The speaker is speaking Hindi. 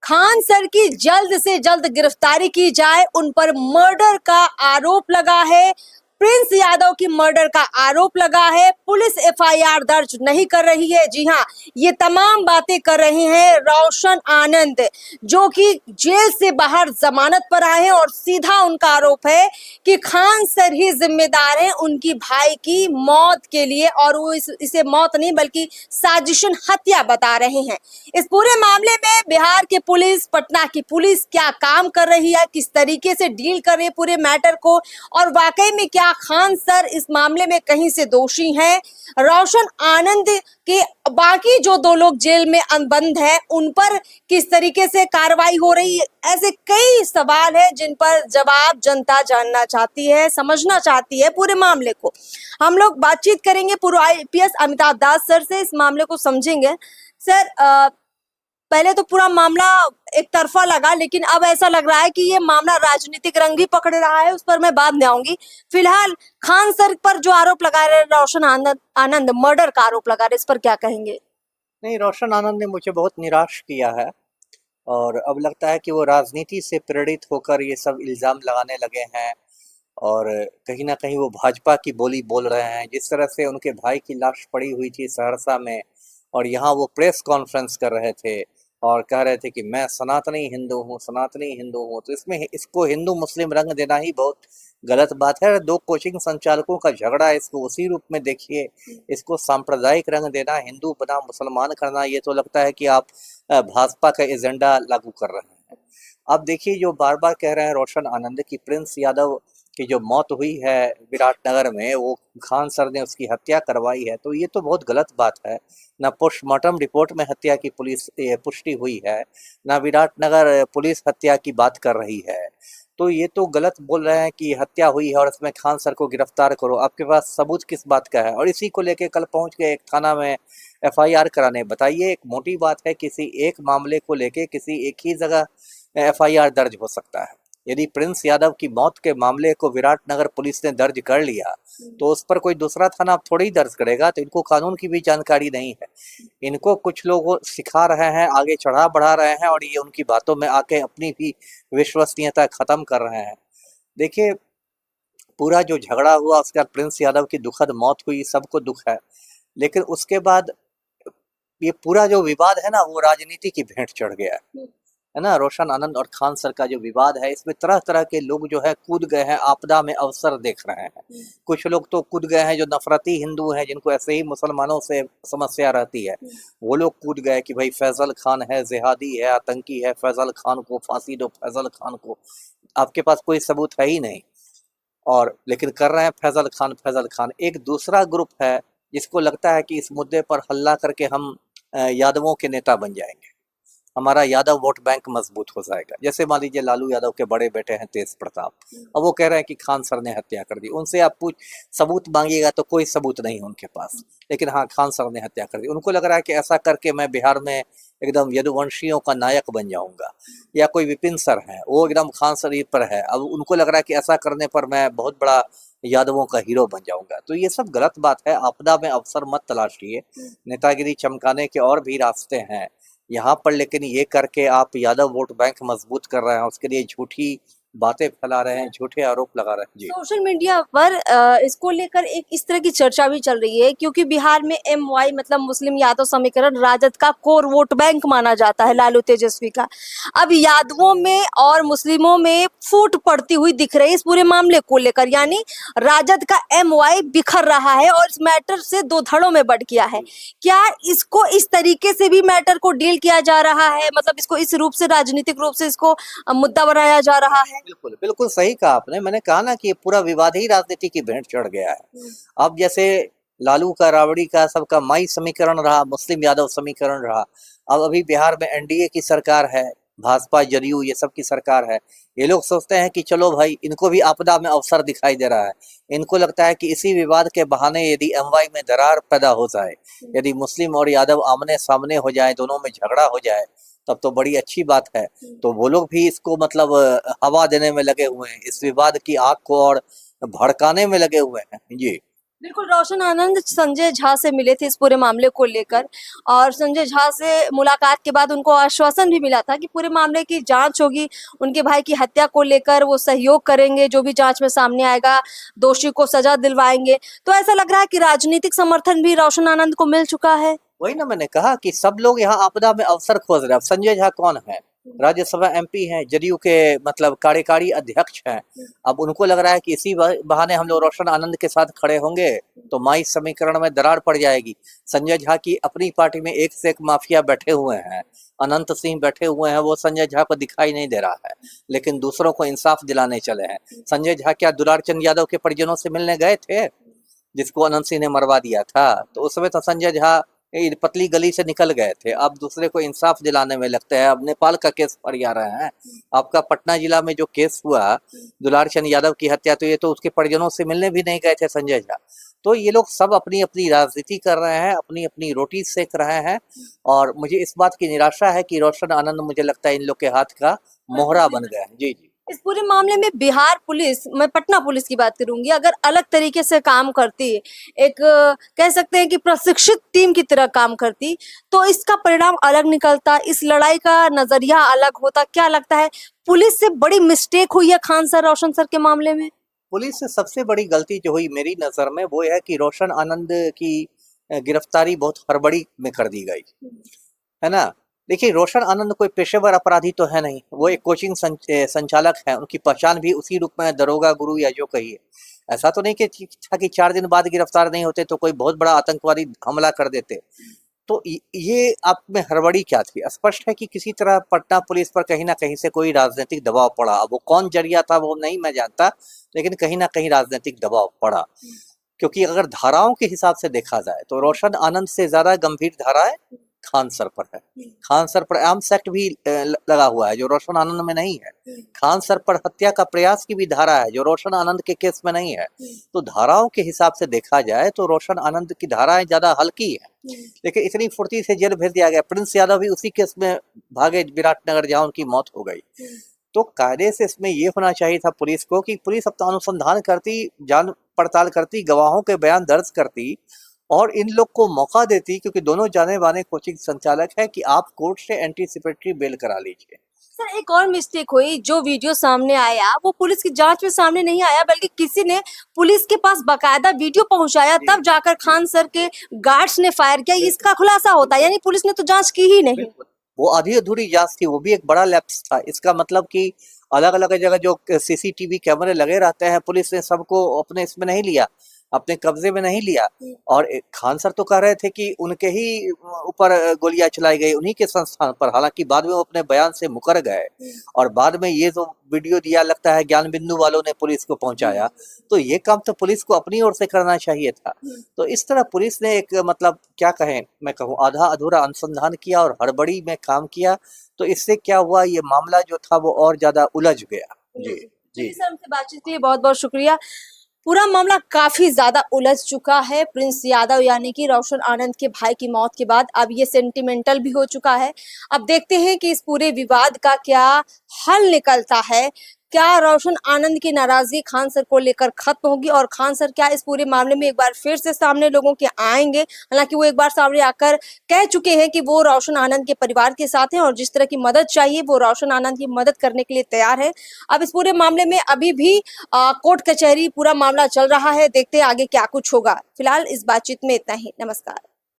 खान सर की जल्द से जल्द गिरफ्तारी की जाए। उन पर मर्डर का आरोप लगा है, प्रिंस यादव की मर्डर का आरोप लगा है। पुलिस एफआईआर दर्ज नहीं कर रही है। जी हाँ, ये तमाम बातें कर रहे हैं रोशन आनंद, जो कि जेल से बाहर जमानत पर आए हैं और सीधा उनका आरोप है कि खान सर ही जिम्मेदार हैं उनकी भाई की मौत के लिए, और वो इसे मौत नहीं बल्कि साजिशन हत्या बता रहे हैं। इस पूरे मामले में बिहार के पुलिस, पटना की पुलिस क्या काम कर रही है, किस तरीके से डील कर रही है पूरे मैटर को, और वाकई में क्या खान सर इस मामले में कहीं से दोषी हैं। रोशन आनंद के बाकी जो दो लोग जेल में बंद हैं उन पर किस तरीके से कार्रवाई हो रही है, ऐसे कई सवाल हैं जिन पर जवाब जनता जानना चाहती है, समझना चाहती है पूरे मामले को। हम लोग बातचीत करेंगे पूर्व आईपीएस अमिताभ दास सर से, इस मामले को समझेंगे। सर, पहले तो पूरा मामला एक तरफा लगा, लेकिन अब ऐसा लग रहा है कि ये मामला राजनीतिक रंग भी पकड़ रहा है, उस पर मैं बाद में आऊंगी। फिलहाल खान सर पर जो आरोप लगा रहे रोशन आनंद मर्डर का आरोप लगा रहे, इस पर क्या कहेंगे? नहीं, रोशन आनंद ने मुझे बहुत निराश किया है और अब लगता है कि वो राजनीति से प्रेरित होकर ये सब इल्ज़ाम लगाने लगे हैं और कहीं ना कहीं वो भाजपा की बोली बोल रहे हैं। जिस तरह से उनके भाई की लाश पड़ी हुई थी सहरसा में और यहाँ वो प्रेस कॉन्फ्रेंस कर रहे थे और कह रहे थे कि मैं सनातनी हिंदू हूँ, सनातनी हिंदू हूँ, तो इसमें इसको हिंदू मुस्लिम रंग देना ही बहुत गलत बात है। दो कोचिंग संचालकों का झगड़ा है, इसको उसी रूप में देखिए। इसको सांप्रदायिक रंग देना, हिंदू बना मुसलमान करना, ये तो लगता है कि आप भाजपा का एजेंडा लागू कर रहे हैं। अब देखिए, जो बार बार कह रहे हैं रोशन आनंद की प्रिंस यादव की जो मौत हुई है विराटनगर में, वो खान सर ने उसकी हत्या करवाई है, तो ये तो बहुत गलत बात है। न पोस्टमार्टम रिपोर्ट में हत्या की पुलिस पुष्टि हुई है, न विराटनगर पुलिस हत्या की बात कर रही है। तो ये तो गलत बोल रहे हैं कि हत्या हुई है और इसमें खान सर को गिरफ्तार करो। आपके पास सबूत किस बात का है? और इसी को लेके कल पहुंच गए एक थाना में एफआईआर कराने। बताइए, एक मोटी बात है, किसी एक मामले को लेके किसी एक ही जगह एफआईआर दर्ज हो सकता है। यदि प्रिंस यादव की मौत के मामले को विराटनगर पुलिस ने दर्ज कर लिया तो उस पर कोई दूसरा थाना अब थोड़ी दर्ज करेगा। तो इनको कानून की भी जानकारी नहीं है। इनको कुछ लोग सिखा रहे हैं, आगे चढ़ा बढ़ा रहे हैं और ये उनकी बातों में आके अपनी भी विश्वसनीयता खत्म कर रहे हैं। देखिए, पूरा जो झगड़ा हुआ उसके बाद प्रिंस यादव की दुखद मौत हुई, सबको दुख है, लेकिन उसके बाद ये पूरा जो विवाद है ना, वो राजनीति की भेंट चढ़ गया है ना। रोशन आनंद और खान सर का जो विवाद है, इसमें तरह तरह के लोग जो है कूद गए हैं, आपदा में अवसर देख रहे हैं। कुछ लोग तो कूद गए हैं जो नफरती हिंदू हैं, जिनको ऐसे ही मुसलमानों से समस्या रहती है, वो लोग कूद गए कि भाई फैजल खान है, जिहादी है, आतंकी है, फैजल खान को फांसी दो, फैजल खान को। आपके पास कोई सबूत है ही नहीं, और लेकिन कर रहे हैं फैजल खान फैजल खान। एक दूसरा ग्रुप है जिसको लगता है कि इस मुद्दे पर हल्ला करके हम यादवों के नेता बन जाएंगे, हमारा यादव वोट बैंक मजबूत हो जाएगा। जैसे मान लीजिए लालू यादव के बड़े बेटे हैं तेज प्रताप, अब वो कह रहे हैं कि खान सर ने हत्या कर दी। उनसे आप सबूत मांगिएगा तो कोई सबूत नहीं है उनके पास, लेकिन हाँ, खान सर ने हत्या कर दी। उनको लग रहा है कि ऐसा करके मैं बिहार में एकदम यदुवंशियों का नायक बन जाऊंगा। या कोई विपिन सर है, वो एकदम खान सर पर है, अब उनको लग रहा है कि ऐसा करने पर मैं बहुत बड़ा यादवों का हीरो बन जाऊंगा। तो ये सब गलत बात है। आपदा में अवसर मत तलाशिए, नेतागिरी चमकाने के और भी रास्ते हैं यहाँ पर, लेकिन ये करके आप यादव वोट बैंक मजबूत कर रहे हैं, उसके लिए झूठी बातें फैला रहे हैं, झूठे आरोप लगा रहे हैं। जी, सोशल मीडिया पर इसको लेकर एक इस तरह की चर्चा भी चल रही है, क्योंकि बिहार में MY मतलब मुस्लिम यादव समीकरण राजद का कोर वोट बैंक माना जाता है, लालू तेजस्वी का। अब यादवों में और मुस्लिमों में फूट पड़ती हुई दिख रही है इस पूरे मामले को लेकर, यानी राजद का MY बिखर रहा है और इस मैटर से दो धड़ों में बंट गया है। क्या इसको इस तरीके से भी मैटर को डील किया जा रहा है, मतलब इसको इस रूप से, राजनीतिक रूप से इसको मुद्दा बनाया जा रहा है? बिल्कुल बिल्कुल सही कहा आपने। मैंने कहा ना कि ये पूरा विवाद ही राजनीति की भेंट चढ़ गया है। अब जैसे लालू का, राबड़ी का, सबका माई समीकरण रहा, मुस्लिम यादव समीकरण रहा। अब अभी बिहार में एनडीए की सरकार है, भाजपा जदयू ये सब की सरकार है। ये लोग सोचते हैं कि चलो भाई, इनको भी आपदा में अवसर दिखाई दे रहा है। इनको लगता है कि इसी विवाद के बहाने यदि MY में दरार पैदा हो जाए, यदि मुस्लिम और यादव आमने सामने हो जाए, दोनों में झगड़ा हो जाए, तब तो बड़ी अच्छी बात है। तो वो लोग भी इसको मतलब हवा देने में लगे हुए हैं, इस विवाद की आग को और भड़काने में लगे हुए हैं। जी, बिल्कुल, रोशन आनंद संजय झा से मिले थे इस पूरे मामले को लेकर, और संजय झा से मुलाकात के बाद उनको आश्वासन भी मिला था कि पूरे मामले की जांच होगी, उनके भाई की हत्या को लेकर वो सहयोग करेंगे, जो भी जांच में सामने आएगा दोषी को सजा दिलवाएंगे। तो ऐसा लग रहा है कि राजनीतिक समर्थन भी रोशन आनंद को मिल चुका है। वही ना मैंने कहा कि सब लोग यहाँ आपदा में अवसर खोज रहे हैं। अब संजय झा कौन है? राज्यसभा एमपी हैं, जदयू के मतलब कार्यकारी अध्यक्ष हैं। अब उनको लग रहा है कि इसी बहाने हम लोग रोशन आनंद के साथ खड़े होंगे तो माई समीकरण में दरार पड़ जाएगी। संजय झा की अपनी पार्टी में एक से एक माफिया बैठे हुए हैं, अनंत सिंह बैठे हुए हैं, वो संजय झा को दिखाई नहीं दे रहा है, लेकिन दूसरों को इंसाफ दिलाने चले हैं। संजय झा क्या दुलार चंद यादव के परिजनों से मिलने गए थे, जिसको अनंत सिंह ने मरवा दिया था? तो उस समय तो संजय झा पतली गली से निकल गए थे। अब दूसरे को इंसाफ दिलाने में लगते हैं। अब नेपाल का केस फरिया रहे हैं। आपका पटना जिला में जो केस हुआ दुलार चंद यादव की हत्या, तो ये तो उसके परिजनों से मिलने भी नहीं गए थे संजय झा। तो ये लोग सब अपनी अपनी राजनीति कर रहे हैं, अपनी अपनी रोटी सेक रहे हैं, और मुझे इस बात की निराशा है कि रोशन आनंद मुझे लगता है इन लोग के हाथ का मोहरा बन गया है। जी जी। इस पूरे मामले में बिहार पुलिस, मैं पटना पुलिस की बात करूंगी, अगर अलग तरीके से काम करती, एक कह सकते हैं कि प्रशिक्षित टीम की तरह काम करती, तो इसका परिणाम अलग निकलता, इस लड़ाई का नजरिया अलग होता। क्या लगता है, पुलिस से बड़ी मिस्टेक हुई है खान सर रोशन सर के मामले में? पुलिस से सबसे बड़ी गलती जो हुई मेरी नजर में वो है कि रोशन आनंद की गिरफ्तारी बहुत हड़बड़ी में कर दी गई, है ना। देखिए, रोशन आनंद कोई पेशेवर अपराधी तो है नहीं, वो एक कोचिंग संचालक है। उनकी पहचान भी उसी रूप में दरोगा गुरु या जो कहिए। ऐसा तो नहीं कि 4 दिन बाद गिरफ्तार नहीं होते तो कोई बहुत बड़ा आतंकवादी हमला कर देते। तो ये आप में हड़बड़ी क्या थी? स्पष्ट है कि किसी तरह पटना पुलिस पर कहीं ना कहीं से कोई राजनीतिक दबाव पड़ा। अब वो कौन जरिया था वो नहीं मैं जानता, लेकिन कहीं ना कहीं राजनीतिक दबाव पड़ा। क्योंकि अगर धाराओं के हिसाब से देखा जाए तो रोशन आनंद से ज्यादा गंभीर धाराएं खान सर पर है। खान सर पर आर्म्स एक्ट भी लगा हुआ है जो रोशन आनंद में नहीं है। खान सर पर हत्या का प्रयास की भी धारा है जो रोशन आनंद के केस में नहीं है। तो धाराओं के हिसाब से देखा जाए तो रोशन आनंद की धाराएं ज्यादा हल्की है, लेकिन इतनी फुर्ती से जेल भेज दिया गया। प्रिंस यादव भी उसी केस में भागे विराटनगर, जहां उनकी मौत हो गई। तो कायदे से इसमें ये होना चाहिए था पुलिस को कि पुलिस अपना अनुसंधान करती, जान पड़ताल करती, गवाहों के बयान दर्ज करती और इन लोग को मौका देती, क्योंकि दोनों जाने माने कोचिंग संचालक है, कि आप कोर्ट से एंटीसिपेटरी बेल करा लीजिए। सर, एक और मिस्टेक हुई, जो वीडियो सामने आया वो पुलिस की जांच में सामने नहीं आया, बल्कि किसी ने पुलिस के पास बकायदा वीडियो पहुंचाया, तब जाकर खान सर के गार्ड्स ने फायर किया। इसका खुलासा होता है, यानी पुलिस ने तो जांच की ही नहीं। वो आधी अधूरी जांच थी, वो भी एक बड़ा लैप्स था। इसका मतलब कि अलग अलग जगह जो सीसीटीवी कैमरे लगे रहते हैं, पुलिस ने सबको अपने इसमें नहीं लिया, अपने कब्जे में नहीं लिया। और खान सर तो कह रहे थे कि उनके ही ऊपर गोलियां चलाई गई, उन्हीं के संस्थान पर। हालांकि बाद में वो अपने बयान से मुकर गए और बाद में ये जो वीडियो दिया लगता है ज्ञान बिंदु वालों ने पुलिस को पहुंचाया। तो ये काम तो पुलिस को अपनी ओर से करना चाहिए था। तो इस तरह पुलिस ने एक मतलब क्या कहें, मैं कहूँ आधा अधूरा अनुसंधान किया और हड़बड़ी में काम किया। तो इससे क्या हुआ, ये मामला जो था वो और ज्यादा उलझ गया। जी जी सर, हमसे बातचीत के लिए बहुत बहुत शुक्रिया। पूरा मामला काफी ज्यादा उलझ चुका है। प्रिंस यादव यानी कि रोशन आनंद के भाई की मौत के बाद अब ये सेंटिमेंटल भी हो चुका है। अब देखते हैं कि इस पूरे विवाद का क्या हल निकलता है। क्या रोशन आनंद की नाराजगी खान सर को लेकर खत्म होगी और खान सर क्या इस पूरे मामले में एक बार फिर से सामने लोगों के आएंगे? हालांकि वो एक बार सामने आकर कह चुके हैं कि वो रोशन आनंद के परिवार के साथ हैं और जिस तरह की मदद चाहिए वो रोशन आनंद की मदद करने के लिए तैयार है। अब इस पूरे मामले में अभी भी कोर्ट कचहरी पूरा मामला चल रहा है। देखते हैं आगे क्या कुछ होगा। फिलहाल इस बातचीत में इतना ही। नमस्कार।